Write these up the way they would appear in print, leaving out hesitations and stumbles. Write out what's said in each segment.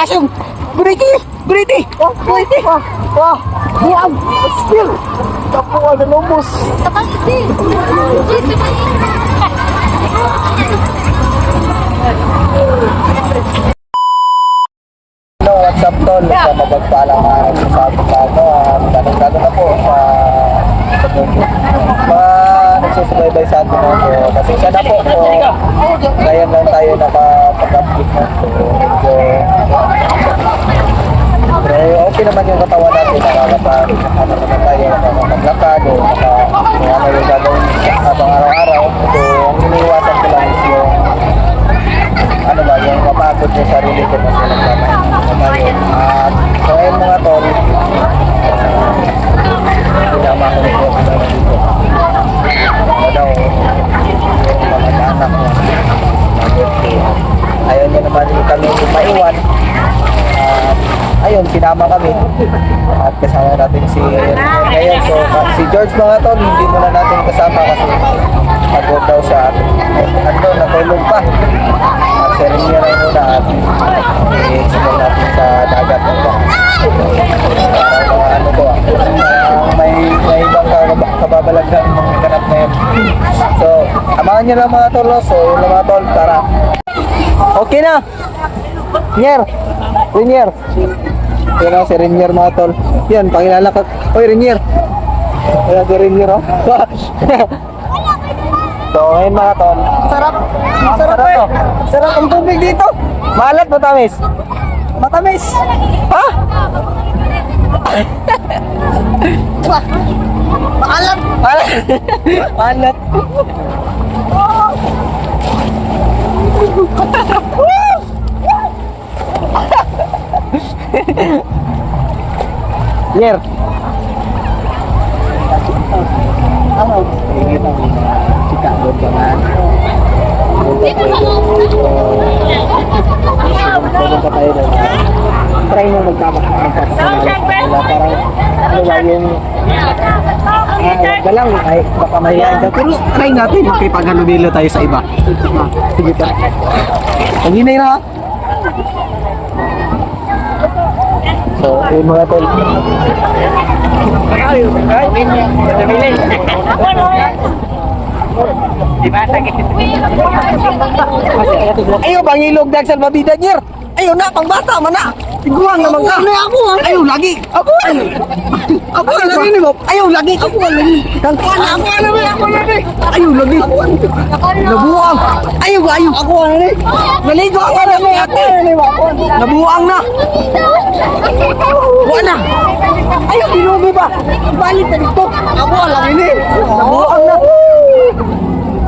malakas yung Brady! Brady! Oh, Brady! Oh, buwag! Still! Kapuha na lubos! Hello, what's up tol? Sa mabagpalang nagsasabi pa ako. Lalo na po sa mga nagsusubaybay sa atin. So, pasensya na po. So, ngayon lang tayo nakapag-update na. So, pero okay naman yung katawan natin. Nakakapag, ano naman tayo, nakakapaglakad o ano yung gagawin habang araw-araw. So, ang iniiwasan ko lang is yung ano ba, yung mapagod yung sarili ko kasi nagmamahin tayo. So ayun mga tol, sinama ko nito dito. Ano daw, yung mga anak niya, ayaw niya naman kami maiwan. Ayun, sinama kami at kasama natin si ngayon. So si George mga tol, hindi muna natin kasama kasi pagod daw siya at ando, natulog pa. At sharing niya rin muna at i-explore natin sa dagat nito. Parang mga ano to may ibang kababalaghan mga ganap na yun. So, abangan nyo lang mga tol. So, yun lang mga tol, tara. Okay na! Renier! Yan ang si Renier mga tol. Yan, pakilala ka. Oy, Renier! Ayan si Renier, oh. So, ngayon mga tol. Sarap eh. Sarap ang tubig dito. Maalat, matamis? Matamis. Ha? Maalat. Maalat. Yer. Ano? Ingin ang chika doon ka man. Tulong ka tayo doon. Try mo magkakasama. Parang ano ba yung galang ay baka mahiyaan ka. Pero try natin kay paghalubilo tayo sa iba. Sige ka. Pag-inay na ha. So, yun mga tol. Ayaw bang ilog dag salbabida niyer? Ayaw na pang bata man na. Tiguan naman ka. Ayaw lagi. Ako lagi ni mo. Ayaw lagi. Ako lagi. Ako lagi. Ayaw lagi. Nabuang. Ayaw. Ako lagi. Maligo ako na may ate. Nabuang na. Wala. Ayaw dinubi ba? Balik na dito. Ako lagi ni. Nabuang na.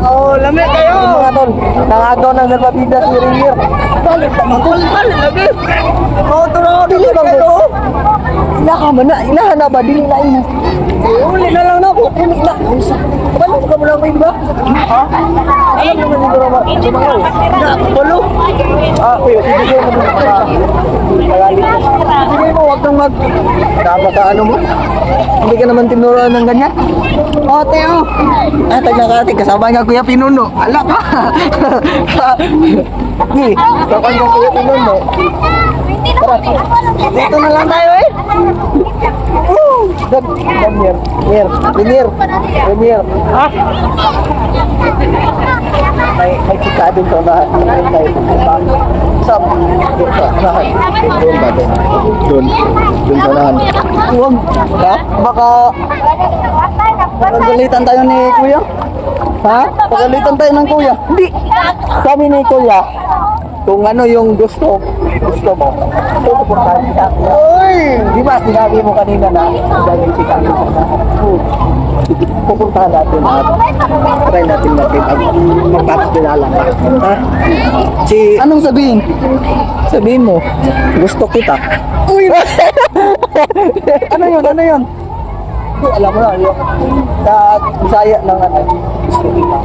Oh, lamig kayo! Mga tol, nangagaw ng salbabida si Renier. Balik na magul. Lagi! Oo, turo, dili bang kayo? Ilahan na ba? Dili na ina. Uli na lang na ako. Uli na. Balik ka mo lang kayo ba? Ha? Alam mo naman dito naman. Balo? Kuya, ibigay mo dito ka. Ibigay mo, huwag kang mag... Ano mo? Hindi ka naman tinuruan ng ganyan? O, Teo. Tagna-kati, kasama nga Kuya Pinuno. Ala ka. Ni, kapan ka Kuya Pinuno. Tara, dito na lang tayo eh. Renier. Ha? May chika din sa unahan. Saan? Doon ba? Doon sa unahan. Huwag. Ha? Baka pagalitan tayo ni Kuya. Ha? Pagalitan tayo ng Kuya. Hindi. Sabi ni Kuya, kung ano yung gusto mo, pupuntahan kita. Uy! Di ba sinabi mo kanina na dahil si Kami na pupuntahan natin at try natin magpapakilala ka. Ha? Anong sabihin? Sabihin mo, gusto kita. Uy! Ano yun? Alam mo na, yung Bisaya ng gusto kita.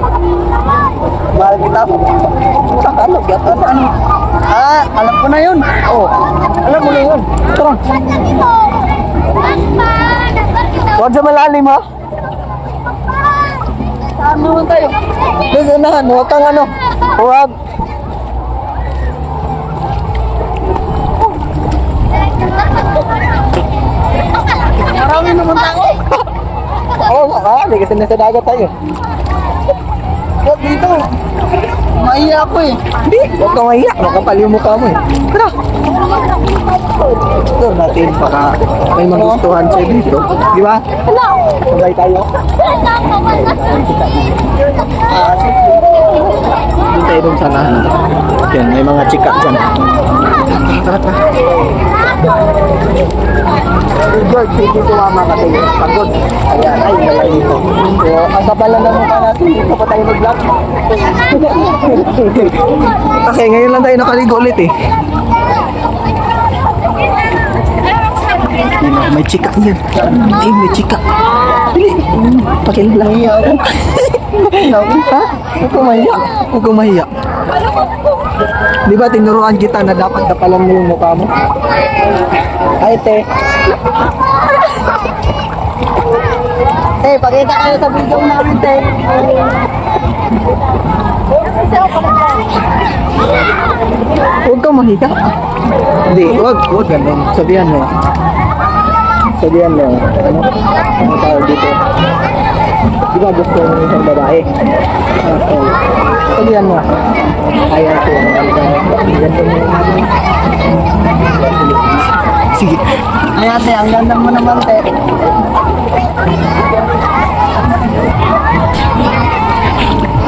Mahal kita. Tagalog yan. Ano? Alam ko na yun. Oh, alam mo na yun. Tara. Huwag sa malalim ha. Saan naman tayo? Doon sa unahan. Huwag kang ano. Huwag. marami naman tao. Oo nga, hindi kasi nasa dagat tayo. Huwag dito. Mahiya ako eh. Hindi, huwag kang mahiya. Makapal yung mukha mo eh. Tara. Ito natin, baka may magustuhan sa'yo dito. Di ba? Sabay tayo. Doon tayo dun sana. Yan, may mga chika dyan. George, hindi sumama kasi pagod. Ayan, ay, malay dito. So, ang kapalan na mukha natin, dito pa tayo nag-vlog. Kasi ngayon lang tayo nakaligo ulit eh. May chika yan. Ay, may chika. Pakilala. Ha? Huwag kang mahiya. Huwag kang mahiya. Di ba tinuruan kita na dapat kapalan mo yung mukha mo? Ay, te. Pakita kayo sa video namin, te. Huwag kang mahiya. Hindi, huwag ganun. Sabihan mo. Sabihan mo. Ano tawag dito? Di ba gusto mo ng isang babae? Okay. Sabihan mo. Kaya ko. Sige. Ay, ate, ang ganda mo naman, te.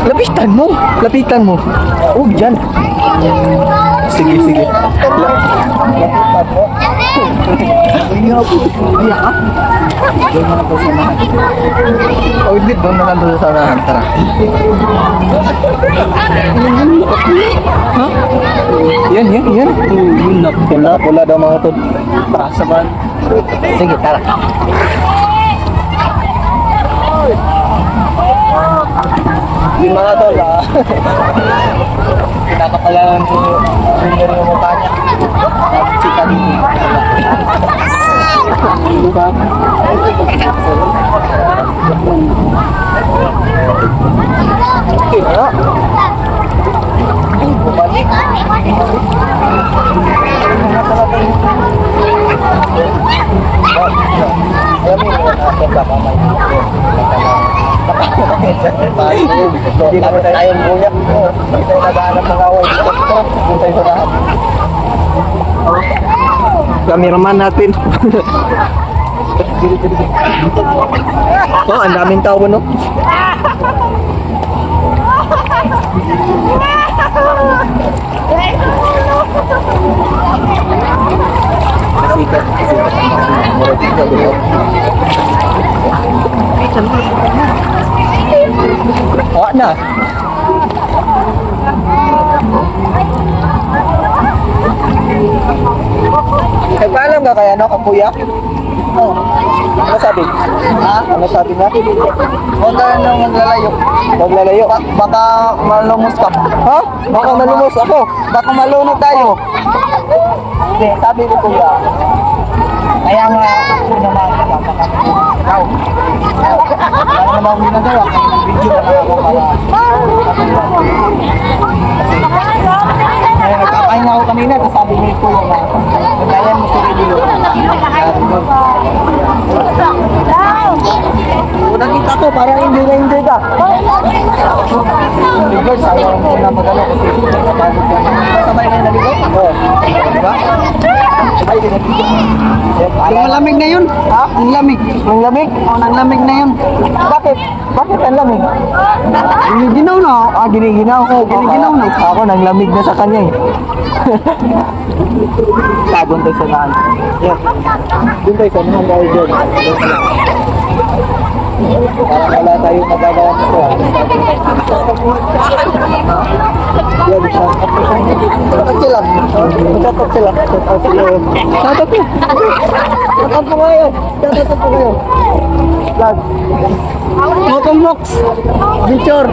Lapitan mo. Lapitan mo. Huwag dyan. Sige, sige. Lapitan mo. Iya ka? Doon mo na po sa unahan. Oh, hindi. Doon mo na doon sa unahan. Tara. Ha? Yan. Pula daw mga to. Tara, saban. Sige, tara. Yung mga tol, pinapakalan ko yung mukha niya. Chika dito. Diba? Okay na. Ay, bumalik. Alam mo yung ating kapamay. Hindi naman tayong buyak. Hindi tayo naghahanap ng away dito. Hindi tayo sa lahat. Cameraman natin. Oh, ang daming tao no? Sikat. Wala na. Ay, paalam ka kaya, no, kuya? Oh. Ano sabi? Ha? Ano sabi nga? Huwag ka nang maglalayo. Maglalayo. Baka malumos ka. Ha? Baka malumos ako. Baka malunod tayo. Hindi, sabi ko kuya. Kaya nga, ano naman, ikaw. Ano naman ang ginagawa? Video na lang ako para... Kaya nagpapahinga ako kanina, tapos sabi ni Kuya na, naglayan mo si Radio. Nakita ko, parang enjoy ka. George, ayaw mo na magano kasi nagpapagod ka. Sabay kayo naligo? Oo. Diba? Ay, ginagito. Yung malamig na yun? Ha? Ang lamig. Ang lamig? Oo, ang lamig na yun. Bakit? Bakit ang lamig? Giniginaw na. Ah, giniginaw ko. Giniginaw na. Ako, nang lamig na sa kanya eh. Tagon tayo sa daan. Yan. Doon tayo sa mga dahil dyan. Parang wala tayo magagawa nito ah. Yan, shoutout sila. Shoutout sila. Shoutout sila. Shoutout po. Shoutout po kayo. Shoutout po kayo. Vlog. Moton Box. Picture.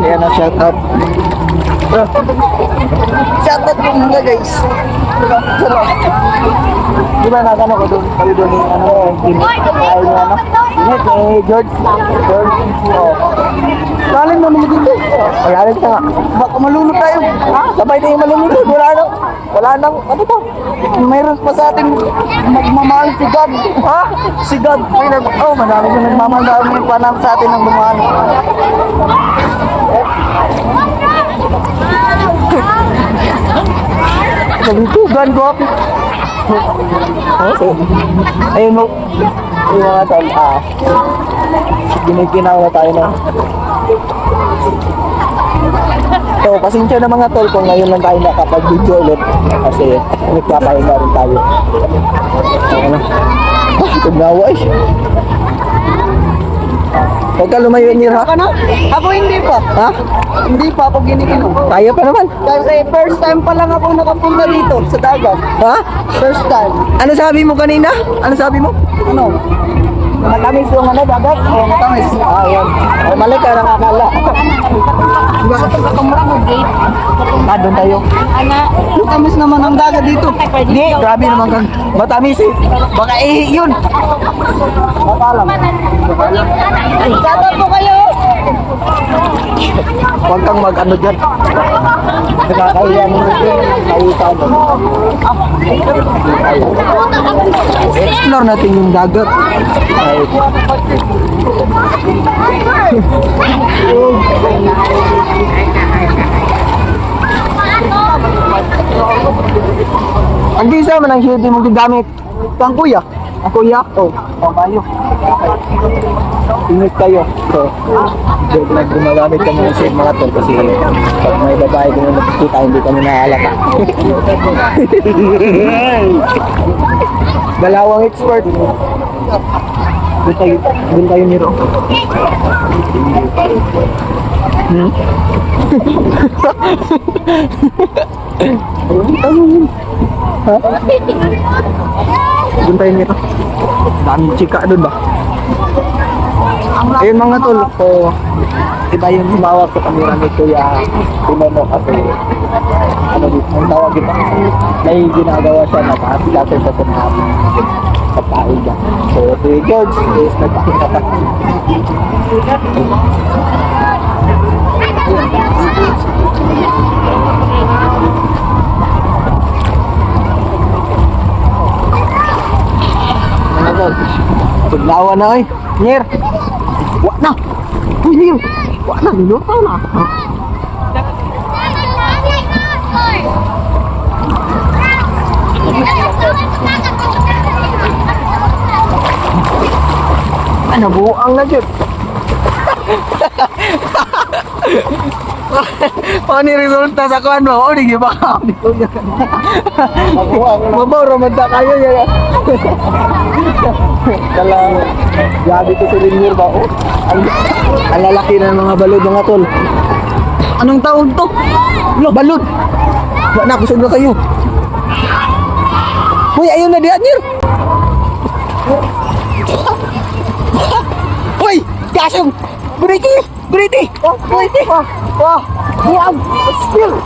Yan na shoutout. Shoutout po mga guys. Di ba nakano ko doon? Kali doon yung ano, ay yung ano? Init eh, George. Oh. Galing mo naman dito. Pagalit ka nga. Baka malunod tayo. Ha? Sabay tayo malulunod. Wala Wala nang, ano ba? Mayroon pa sa ating magmamahal si God. Ha? Si God. Oh, marami na nagmamahal pa namin sa atin ng bumahal. Nabitugan ko. Ayun mo. Ayun mga tol. Giniginaw na tayo na. So, pasensya na mga tol kung ngayon lang tayo nakapag-video ulit kasi nagpapahinga rin tayo. Ano? Tugnawa eh. Huwag ka lumayo niyo ha? Ano? Ako hindi pa. Ha? Hindi pa ako giniginom. Kaya pa naman. Kasi first time pa lang ako nakapunta dito sa dagat. Ha? First time. Ano sabi mo kanina? Ano sabi mo? Ano? Matamis yung ano, dagat? Oo, matamis. Yan. Oh, mali ka nakakala. Doon tayo. Matamis naman ang dagat dito. Hindi, grabe naman kang matamis eh. Baka yun. Matalam. Dagat po kayo! Huwag kang mag-ano dyan. Nakakahiya naman yun. Nakita mo. Explore natin yung dagat. Ay. Ang gisa man ang shade mong gigamit. Pang kuya. Ang kuya? Oh, pang kayo. Ingat kayo. So, gumagamit kami ng shade mga tol kasi pag may babae kung nakikita hindi kami nahalata. Dalawang expert. Doon tayo niro. Ha? Doon tayo nito. Daming chika doon ba? Ayun mga tol, so iba yung humawak sa kamera ni Kuya Tinono kasi ano dito, ang tawag dito may ginagawa siya na kasi sa tinabi sa pahiga. So si George is nagpakita pa. Mga tol, paglawa na eh. Nyer! Wak na! Uy, Nyer! Wak na, niluto na! Ano, buang na dyan! Paano yung resulta sa kuhan mo? O, di ba ka? Mabaw, ramanda kayo yan. Kala, gabi ko si Linyer ba? Oh, ang lalaki ng mga balod mga tol. Anong tawag to? Balod! Wala na, kusog na kayo. Uy, ayun na diyan, Nyer! Uy! Kasong! Beriti! Beriti! Oh, beriti! Wah! Buang! Still!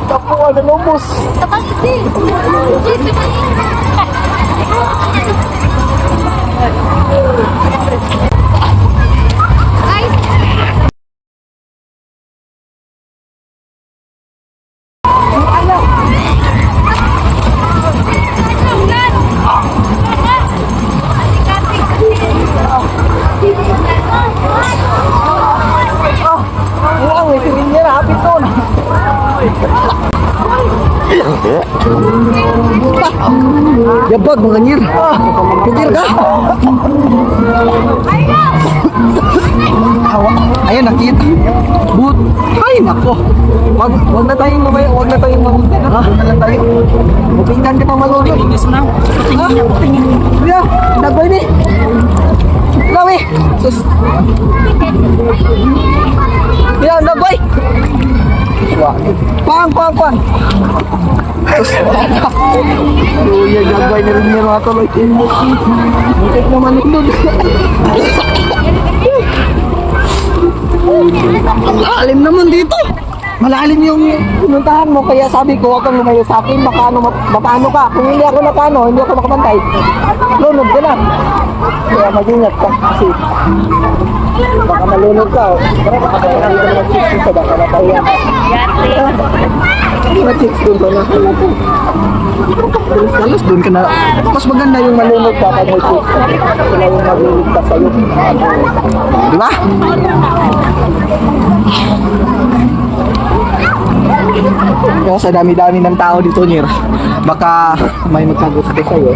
Tapo na lumos! Buang! May sirin niya na! Hapit doon! Yabag mga Nyer! Pugir ka! Ayan, nakita. But, ay nako. Wag na tayong mamaya, wag na tayong mamunta. Ha? Wag na lang tayo. Bukinggan ka pa malulog. Ha? Kuya, nagway ni. Lawi. Sus. Kuya, nagway. Pang. Sus. Kuya, nagway na rin niya mga tuloy. Muntik naman nilod. Malalim naman dito. Malalim yung pinuntahan mo. Kaya sabi ko, huwag kang lumayo sa akin. Mapano ka. Kung hindi ako napano, hindi ako makapantay. Lunod ka lang. Kaya mag-ingat ka. Kasi Baka malunod ka. Oh. Baka hindi ka mag-chicks dito. Baka matawa. Mag-chicks doon ka na. Alas doon ka na. Mas maganda yung malunod ka pag may chicks. Sila yung magliligtas sa'yo. Di ba? Kaya sa dami-dami ng tao dito, Nir, baka may magkagusto sa'yo.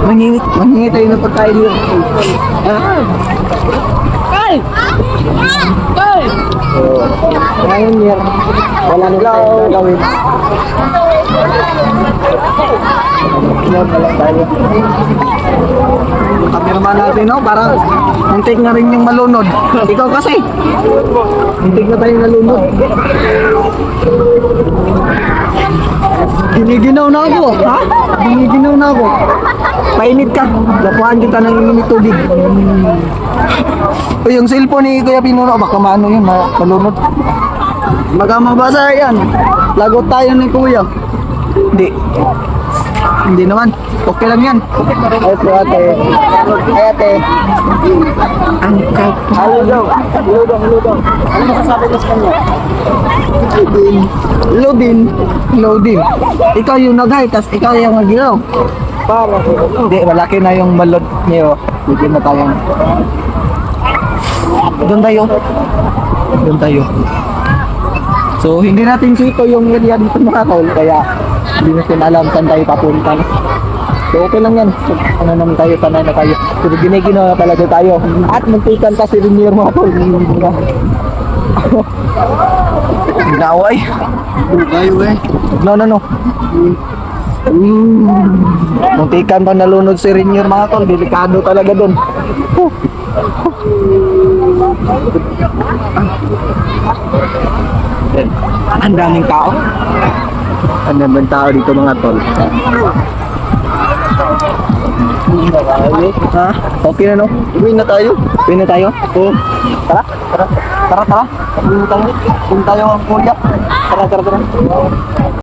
Mangingit tayo ng pagkain yun. Ngayon, Nir, wala nila akong gawin. Yung cameraman natin, no? Parang muntik na rin yung malunod. Ikaw kasi. Muntik na tayong nalunod. Giniginaw na ako. Ha? Giniginaw na ako. Painit ka. Lapuan kita ng init tubig. O yung cellphone ni Kuya Pinuno, baka maano yun, malunod. Baka mabasa yan. Lagot tayo ni Kuya. Hindi. Hindi naman. Okay lang yan. Ay po ate. Ay ate. Angkat. Halo daw. Halo daw. Halo daw. Ano masasabi mo sa kanya? Lodin. Lodin. Ikaw yung naghay, tas ikaw yung nagilaw. Para. Hindi, malaki na yung balot niyo. Bigyan na tayong. Doon tayo. Doon tayo. So, hindi natin sito yung area dito mga tol, kaya hindi natin alam saan tayo papunta. So, okay lang yan. So, ano naman tayo, sanay na tayo. So, giniginaw na talaga tayo. At muntikan kasi rin yung mga tol. Ginaway. Ginaway. No. Muntikan pa nalunod si Rinyor mga tol. Delikado talaga dun. Ang daming tao. Ang daming tao dito mga tol. Ha? Okay na no? Uwi na tayo. Uwi na tayo? Oo. Tara. Uwi na tayo. Uwi tayo ang kuya. Tara.